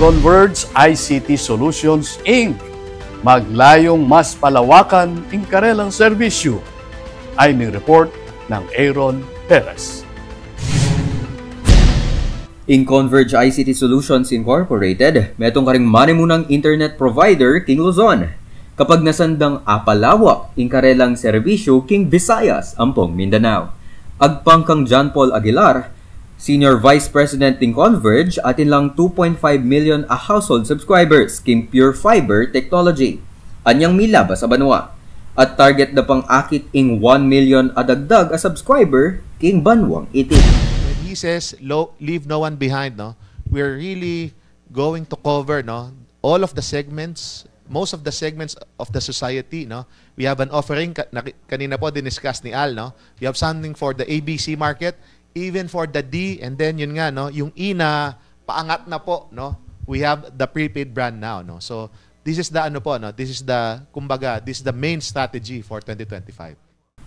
Converge ICT Solutions Inc. Maglayong mas palawakan ang karelang serbisyo. Ay ning report ng Aaron Perez. In Converge ICT Solutions Incorporated, metong karing manimunang internet provider king Luzon. Kapag nasandang apalawak in karelang serbisyo king Visayas, Ampong Mindanao. Agpangkang John Paul Aguilar, Senior Vice President in Converge, atin lang 2.5 million a household subscribers king Pure Fiber Technology. Anyang milaba sa Banwa. At target na pang akit ing 1 million adagdag a subscriber king Banwang Iti. When he says leave no one behind, no, we're really going to cover, no, all of the segments, most of the segments of the society, no. We have an offering kanina po diniscuss ni Al, no. We have something for the ABC market, even for the D, and then yun nga, no, yung E na paangat na po, no. We have the prepaid brand now, no. So this is the ano po, no, this is the kumbaga, this is the main strategy for 2025.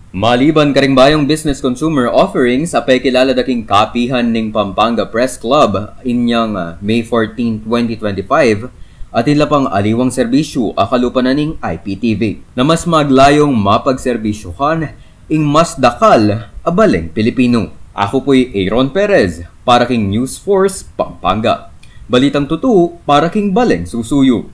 Maliban karing bayong business consumer offerings, apay kilala daking kapihan ning Pampanga Press Club inyang May 14, 2025 at ila pang aliwang serbisyo akalupan na ning IPTV na mas maglayong mapagserbisyuhan ing mas dakal abaleng Pilipino. Ako po'y Aaron Perez para king News Force Pampanga. Balitang totoo para king Baleng Susuyo.